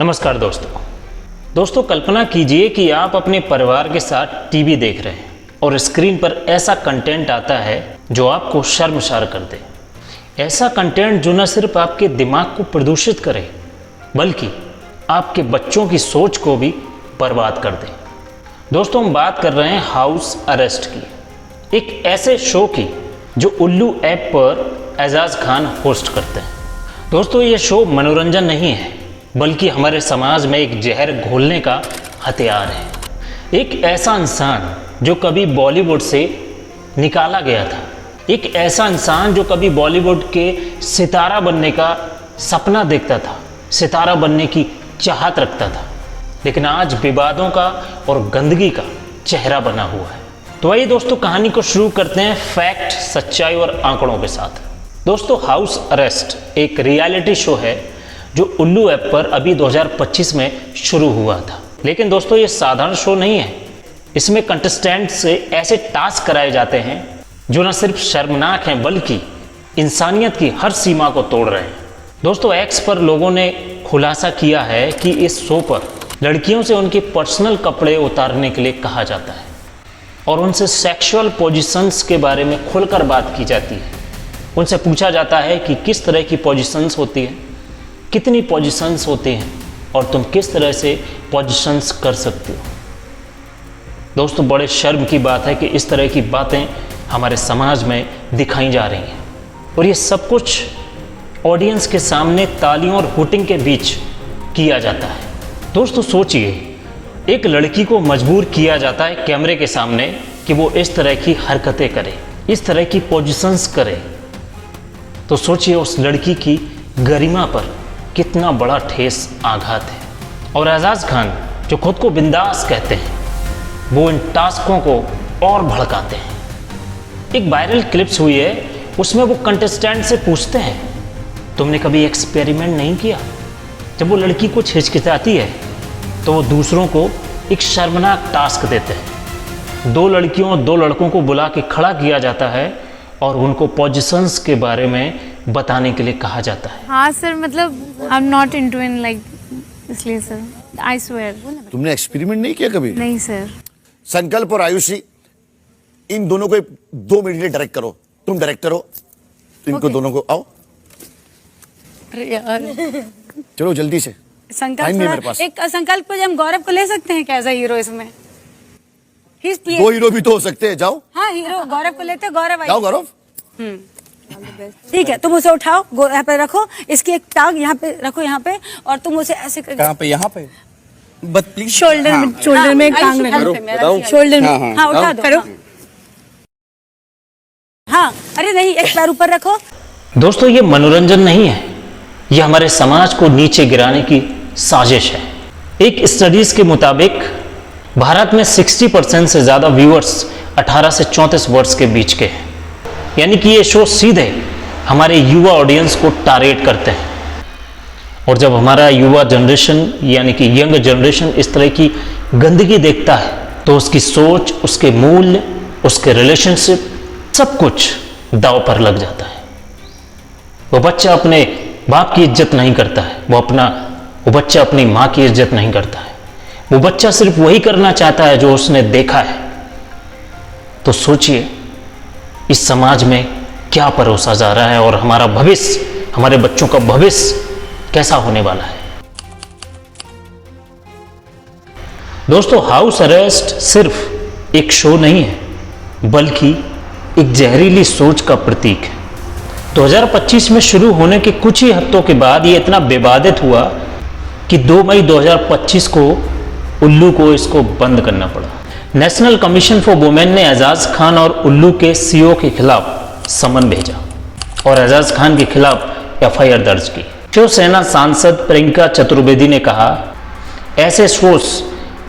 नमस्कार दोस्तों कल्पना कीजिए कि आप अपने परिवार के साथ टीवी देख रहे हैं और स्क्रीन पर ऐसा कंटेंट आता है जो आपको शर्मसार कर दे। ऐसा कंटेंट जो न सिर्फ आपके दिमाग को प्रदूषित करे बल्कि आपके बच्चों की सोच को भी बर्बाद कर दे। दोस्तों हम बात कर रहे हैं हाउस अरेस्ट की, एक ऐसे शो की जो उल्लू ऐप पर एजाज खान होस्ट करते हैं। दोस्तों ये शो मनोरंजन नहीं है बल्कि हमारे समाज में एक जहर घोलने का हथियार है। एक ऐसा इंसान जो कभी बॉलीवुड से निकाला गया था, एक ऐसा इंसान जो कभी बॉलीवुड के सितारा बनने का सपना देखता था, सितारा बनने की चाहत रखता था, लेकिन आज विवादों का और गंदगी का चेहरा बना हुआ है। तो आइए दोस्तों कहानी को शुरू करते हैं फैक्ट, सच्चाई और आंकड़ों के साथ। दोस्तों हाउस अरेस्ट एक रियलिटी शो है जो उल्लू ऐप पर अभी 2025 में शुरू हुआ था। लेकिन दोस्तों ये साधारण शो नहीं है। इसमें कंटेस्टेंट से ऐसे टास्क कराए जाते हैं जो न सिर्फ शर्मनाक हैं बल्कि इंसानियत की हर सीमा को तोड़ रहे हैं। दोस्तों एक्स पर लोगों ने खुलासा किया है कि इस शो पर लड़कियों से उनके पर्सनल कपड़े उतारने के लिए कहा जाता है और उनसे सेक्सुअल पोजीशंस के बारे में खुलकर बात की जाती है। उनसे पूछा जाता है कि किस तरह की पोजीशंस होती है, कितनी पोजीशंस होती हैं और तुम किस तरह से पोजीशंस कर सकते हो। दोस्तों बड़े शर्म की बात है कि इस तरह की बातें हमारे समाज में दिखाई जा रही हैं और ये सब कुछ ऑडियंस के सामने तालियों और हुटिंग के बीच किया जाता है। दोस्तों सोचिए, एक लड़की को मजबूर किया जाता है कैमरे के सामने कि वो इस तरह की हरकतें करे, इस तरह की पोजीशंस करे। तो सोचिए उस लड़की की गरिमा पर कितना बड़ा ठेस आघात है। और एजाज खान जो खुद को बिंदास कहते हैं वो इन टास्कों को और भड़काते हैं। एक वायरल क्लिप्स हुई है, उसमें वो कंटेस्टेंट से पूछते हैं तुमने कभी एक्सपेरिमेंट नहीं किया। जब वो लड़की कुछ हिचकिचाती है तो वो दूसरों को एक शर्मनाक टास्क देते हैं। 2 लड़कियों 2 लड़कों को बुला के खड़ा किया जाता है और उनको पोजीशंस के बारे में बताने के लिए कहा जाता है। हाँ सर, मतलब I am not into in like, इसलिए सर आई स्वेयर। तुमने एक्सपेरिमेंट नहीं किया कभी? नहीं सर। संकल्प और आयुषी, इन दोनों को 2 मिनट के लिए डायरेक्ट करो। तुम डायरेक्टर हो, इनको दोनों को आओ। अरे यार चलो जल्दी से, टाइम नहीं मेरे पास। एक संकल्प पे हम गौरव को ले सकते हैं क्या एज अ हीरो इसमें? 2 हीरो भी तो हो सकते हैं। जाओ। हाँ हीरो गौरव को लेते, गौरव जाओ गौरव। ठीक है, तुम उसे उठाओ, यहाँ पे रखो, इसकी एक टांग यहाँ पे रखो, यहाँ पे, और तुम उसे ऐसे कहाँ पे? यहाँ पे प्लीज शोल्डर में, शोल्डर में एक टांग रखो, शोल्डर में। हाँ उठा दो, करो। हाँ अरे नहीं, एक पैर ऊपर रखो। दोस्तों ये मनोरंजन नहीं है, ये हमारे समाज को नीचे गिराने की साजिश है। एक स्टडीज के मुताबिक भारत में 60% से ज्यादा व्यूअर्स 18 से 34 वर्ष के बीच के हैं। यानी कि ये शो सीधे हमारे युवा ऑडियंस को टारगेट करते हैं। और जब हमारा युवा जनरेशन यानी कि यंग जनरेशन इस तरह की गंदगी देखता है तो उसकी सोच, उसके मूल्य, उसके रिलेशनशिप सब कुछ दांव पर लग जाता है। वो बच्चा अपने बाप की इज्जत नहीं करता है, वो बच्चा अपनी माँ की इज्जत नहीं करता है। वो बच्चा सिर्फ वही करना चाहता है जो उसने देखा है। तो सोचिए इस समाज में क्या परोसा जा रहा है और हमारा भविष्य, हमारे बच्चों का भविष्य कैसा होने वाला है। दोस्तों हाउस अरेस्ट सिर्फ एक शो नहीं है बल्कि एक जहरीली सोच का प्रतीक है। 2025 में शुरू होने के कुछ ही हफ्तों के बाद ये इतना विवादित हुआ कि 2 मई 2025 को उल्लू को इसको बंद करना पड़ा। नेशनल कमीशन फॉर वुमेन ने एजाज खान और उल्लू के सीईओ के खिलाफ समन भेजा और एजाज खान के खिलाफ एफआईआर दर्ज की। शिवसेना सांसद प्रियंका चतुर्वेदी ने कहा ऐसे शोज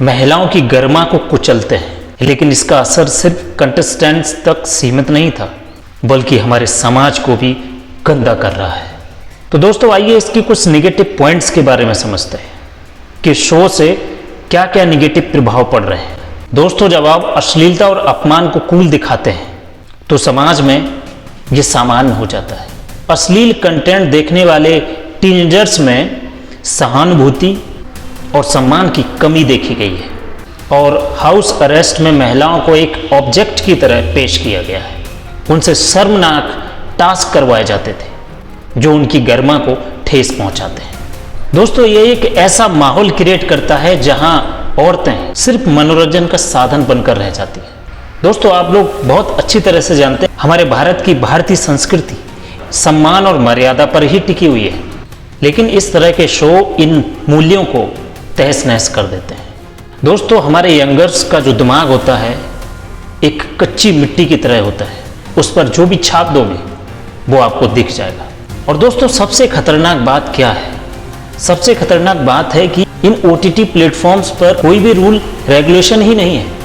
महिलाओं की गरिमा को कुचलते हैं, लेकिन इसका असर सिर्फ कंटेस्टेंट्स तक सीमित नहीं था बल्कि हमारे समाज को भी गंदा कर रहा है। तो दोस्तों आइए इसके कुछ निगेटिव पॉइंट्स के बारे में समझते हैं कि शो से क्या क्या निगेटिव प्रभाव पड़ रहे हैं। दोस्तों जब आप अश्लीलता और अपमान को कूल दिखाते हैं तो समाज में ये सामान्य हो जाता है। अश्लील कंटेंट देखने वाले टीनेजर्स में सहानुभूति, और सम्मान की कमी देखी गई है और हाउस अरेस्ट में महिलाओं को एक ऑब्जेक्ट की तरह पेश किया गया है। उनसे शर्मनाक टास्क करवाए जाते थे जो उनकी गरिमा को ठेस पहुंचाते हैं। दोस्तों, ये एक ऐसा माहौल क्रिएट करता है जहां औरतें सिर्फ मनोरंजन का साधन बनकर रह जाती हैं। दोस्तों, आप लोग बहुत अच्छी तरह से जानते हैं हमारे भारत की भारतीय संस्कृति सम्मान और मर्यादा पर ही टिकी हुई है, लेकिन इस तरह के शो इन मूल्यों को तहस नहस कर देते हैं। दोस्तों, हमारे यंगर्स का जो दिमाग होता है एक कच्ची मिट्टी की तरह होता है, उस पर जो भी छाप दोगे वो आपको दिख जाएगा। और दोस्तों, सबसे खतरनाक बात क्या है? सबसे खतरनाक बात है कि इन OTT प्लेटफॉर्म्स पर कोई भी रूल रेगुलेशन ही नहीं है।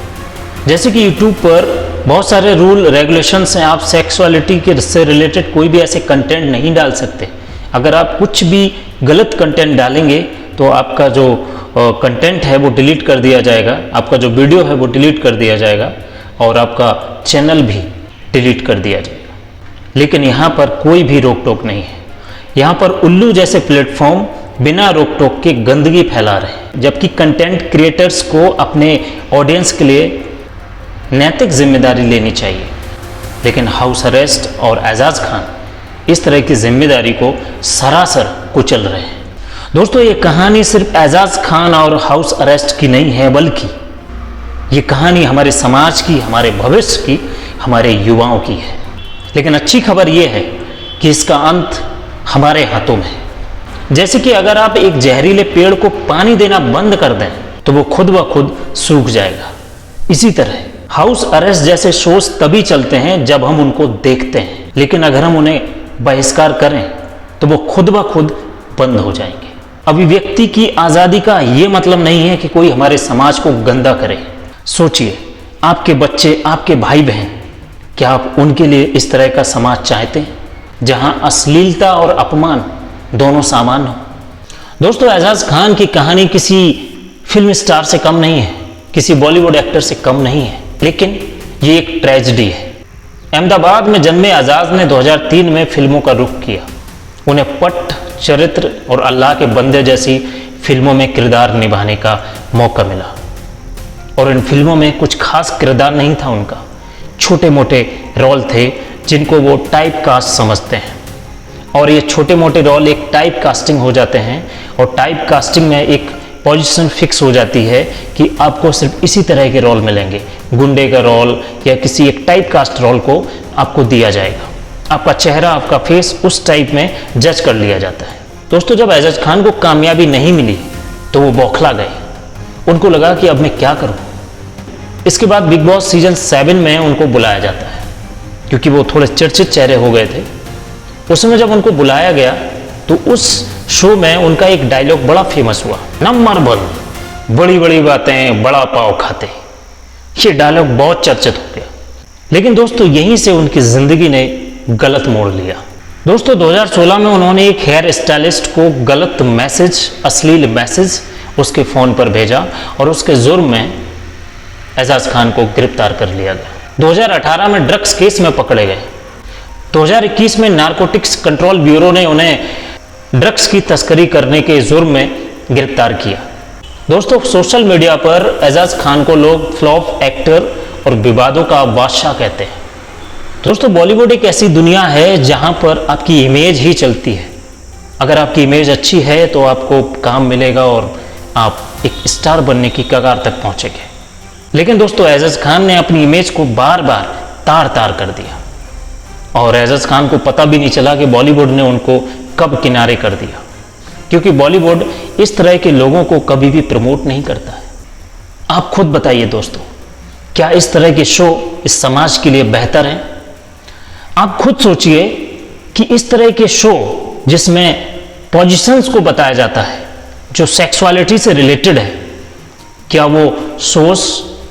जैसे कि YouTube पर बहुत सारे रूल रेगुलेशंस हैं, आप सेक्सुअलिटी के से रिलेटेड कोई भी ऐसे कंटेंट नहीं डाल सकते। अगर आप कुछ भी गलत कंटेंट डालेंगे तो आपका जो कंटेंट है वो डिलीट कर दिया जाएगा, आपका जो वीडियो है वो डिलीट कर दिया जाएगा और आपका चैनल भी डिलीट कर दिया जाएगा। लेकिन यहाँ पर कोई भी रोक टोक नहीं है। यहाँ पर उल्लू जैसे प्लेटफॉर्म बिना रोक टोक के गंदगी फैला रहे हैं, जबकि कंटेंट क्रिएटर्स को अपने ऑडियंस के लिए नैतिक जिम्मेदारी लेनी चाहिए। लेकिन हाउस अरेस्ट और एजाज खान इस तरह की जिम्मेदारी को सरासर कुचल रहे हैं। दोस्तों, ये कहानी सिर्फ एजाज खान और हाउस अरेस्ट की नहीं है, बल्कि ये कहानी हमारे समाज की, हमारे भविष्य की, हमारे युवाओं की है। लेकिन अच्छी खबर ये है कि इसका अंत हमारे हाथों में है। जैसे कि अगर आप एक जहरीले पेड़ को पानी देना बंद कर दें तो वो खुद ब खुद सूख जाएगा। इसी तरह हाउस अरेस्ट जैसे शोज तभी चलते हैं जब हम उनको देखते हैं, लेकिन अगर हम उन्हें बहिष्कार करें तो वो खुद ब खुद बंद हो जाएंगे। अभिव्यक्ति की आज़ादी का ये मतलब नहीं है कि कोई हमारे समाज को गंदा करे। सोचिए, आपके बच्चे, आपके भाई बहन, क्या आप उनके लिए इस तरह का समाज चाहते हैं जहां अश्लीलता और अपमान दोनों सामान हो? दोस्तों, एजाज खान की कहानी किसी फिल्म स्टार से कम नहीं है, किसी बॉलीवुड एक्टर से कम नहीं है, लेकिन ये एक ट्रेजेडी है। अहमदाबाद में जन्मे एजाज ने 2003 में फिल्मों का रुख किया। उन्हें पट, चरित्र और अल्लाह के बंदे जैसी फिल्मों में किरदार निभाने का मौका मिला और इन फिल्मों में कुछ खास किरदार नहीं था उनका। छोटे मोटे रोल थे जिनको वो टाइप कास्ट समझते हैं और ये छोटे मोटे रोल एक टाइप कास्टिंग हो जाते हैं और टाइप कास्टिंग में एक पोजीशन फिक्स हो जाती है कि आपको सिर्फ इसी तरह के रोल मिलेंगे। गुंडे का रोल या किसी एक टाइप कास्ट रोल को आपको दिया जाएगा। आपका चेहरा, आपका फेस उस टाइप में जज कर लिया जाता है। दोस्तों, जब एजाज खान को कामयाबी नहीं मिली तो वो बौखला गए। उनको लगा कि अब मैं क्या करूं। इसके बाद बिग बॉस सीजन 7 में उनको बुलाया जाता है क्योंकि वो थोड़े चर्चित चेहरे हो गए थे। उसमें जब उनको बुलाया गया तो उस शो में उनका एक डायलॉग बड़ा फेमस हुआ, नंबर वन, बड़ी बड़ी बातें बड़ा पाव खाते। ये डायलॉग बहुत चर्चित हो गया। लेकिन दोस्तों, यहीं से उनकी जिंदगी ने गलत मोड़ लिया। दोस्तों, 2016 में उन्होंने एक हेयर स्टाइलिस्ट को गलत मैसेज, अश्लील मैसेज उसके फ़ोन पर भेजा और उसके जुर्म में एजाज खान को गिरफ्तार कर लिया गया। 2018 में ड्रग्स केस में पकड़े गए। 2021 में नारकोटिक्स कंट्रोल ब्यूरो ने उन्हें ड्रग्स की तस्करी करने के जुर्म में गिरफ्तार किया। दोस्तों, सोशल मीडिया पर एजाज खान को लोग फ्लॉप एक्टर और विवादों का बादशाह कहते हैं। दोस्तों, बॉलीवुड एक ऐसी दुनिया है जहां पर आपकी इमेज ही चलती है। अगर आपकी इमेज अच्छी है तो आपको काम मिलेगा और आप एक स्टार बनने की कगार तक पहुंचेंगे। लेकिन दोस्तों, एजाज खान ने अपनी इमेज को बार बार तार तार कर दिया और एजाज खान को पता भी नहीं चला कि बॉलीवुड ने उनको कब किनारे कर दिया, क्योंकि बॉलीवुड इस तरह के लोगों को कभी भी प्रमोट नहीं करता है। आप खुद बताइए दोस्तों, क्या इस तरह के शो इस समाज के लिए बेहतर हैं? आप खुद सोचिए कि इस तरह के शो जिसमें पोजीशंस को बताया जाता है जो सेक्सुअलिटी से रिलेटेड है, क्या वो शोज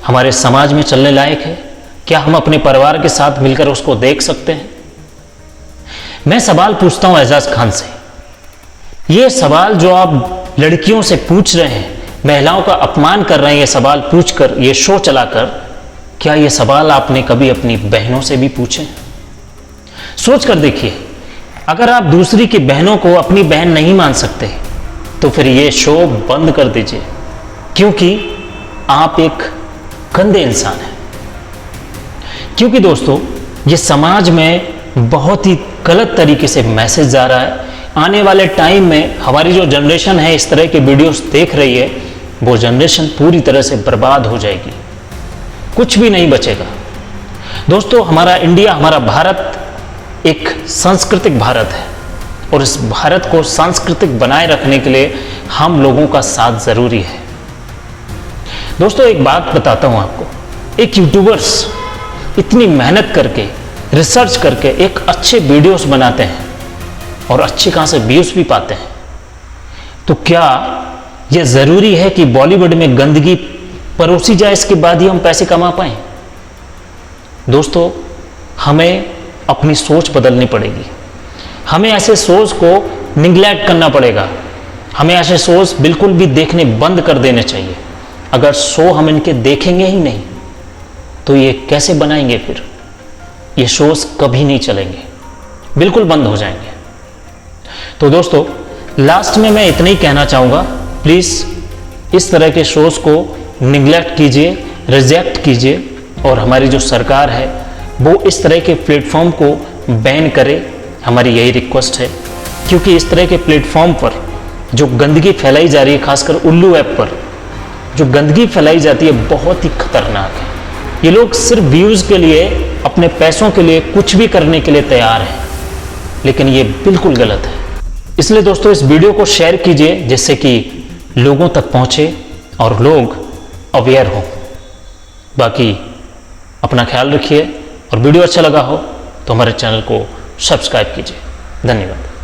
हमारे समाज में चलने लायक है? क्या हम अपने परिवार के साथ मिलकर उसको देख सकते हैं? मैं सवाल पूछता हूं एजाज खान से। ये सवाल जो आप लड़कियों से पूछ रहे हैं, महिलाओं का अपमान कर रहे हैं, ये सवाल पूछकर, ये शो चलाकर, क्या ये सवाल आपने कभी अपनी बहनों से भी पूछे? सोच कर देखिए, अगर आप दूसरी की बहनों को अपनी बहन नहीं मान सकते तो फिर ये शो बंद कर दीजिए, क्योंकि आप एक गंदे इंसान हैं। क्योंकि दोस्तों ये समाज में बहुत ही गलत तरीके से मैसेज जा रहा है। आने वाले टाइम में हमारी जो जनरेशन है इस तरह के वीडियोस देख रही है, वो जनरेशन पूरी तरह से बर्बाद हो जाएगी, कुछ भी नहीं बचेगा। दोस्तों हमारा इंडिया, हमारा भारत एक सांस्कृतिक भारत है, और इस भारत को सांस्कृतिक बनाए रखने के लिए हम लोगों का साथ जरूरी है। दोस्तों एक बात बताता हूं आपको, एक यूट्यूबर्स इतनी मेहनत करके, रिसर्च करके एक अच्छे वीडियोस बनाते हैं और अच्छे कहां से व्यूज भी पाते हैं, तो क्या यह जरूरी है कि बॉलीवुड में गंदगी परोसी जाए इसके बाद ही हम पैसे कमा पाएं? दोस्तों हमें अपनी सोच बदलनी पड़ेगी। हमें ऐसे सोच को निगलेक्ट करना पड़ेगा। हमें ऐसे सोच बिल्कुल भी देखने बंद कर देने चाहिए। अगर शो हम इनके देखेंगे ही नहीं तो ये कैसे बनाएंगे? फिर ये शोज कभी नहीं चलेंगे, बिल्कुल बंद हो जाएंगे। तो दोस्तों लास्ट में मैं इतना ही कहना चाहूँगा, प्लीज़ इस तरह के शोज को निगलेक्ट कीजिए, रिजेक्ट कीजिए, और हमारी जो सरकार है वो इस तरह के प्लेटफॉर्म को बैन करे, हमारी यही रिक्वेस्ट है। क्योंकि इस तरह के प्लेटफॉर्म पर जो गंदगी फैलाई जा रही है, खासकर उल्लू ऐप पर जो गंदगी फैलाई जाती है, बहुत ही खतरनाक है। ये लोग सिर्फ व्यूज़ के लिए, अपने पैसों के लिए कुछ भी करने के लिए तैयार हैं, लेकिन ये बिल्कुल गलत है। इसलिए दोस्तों इस वीडियो को शेयर कीजिए, जिससे कि लोगों तक पहुंचे और लोग अवेयर हों। बाकी अपना ख्याल रखिए, और वीडियो अच्छा लगा हो तो हमारे चैनल को सब्सक्राइब कीजिए। धन्यवाद।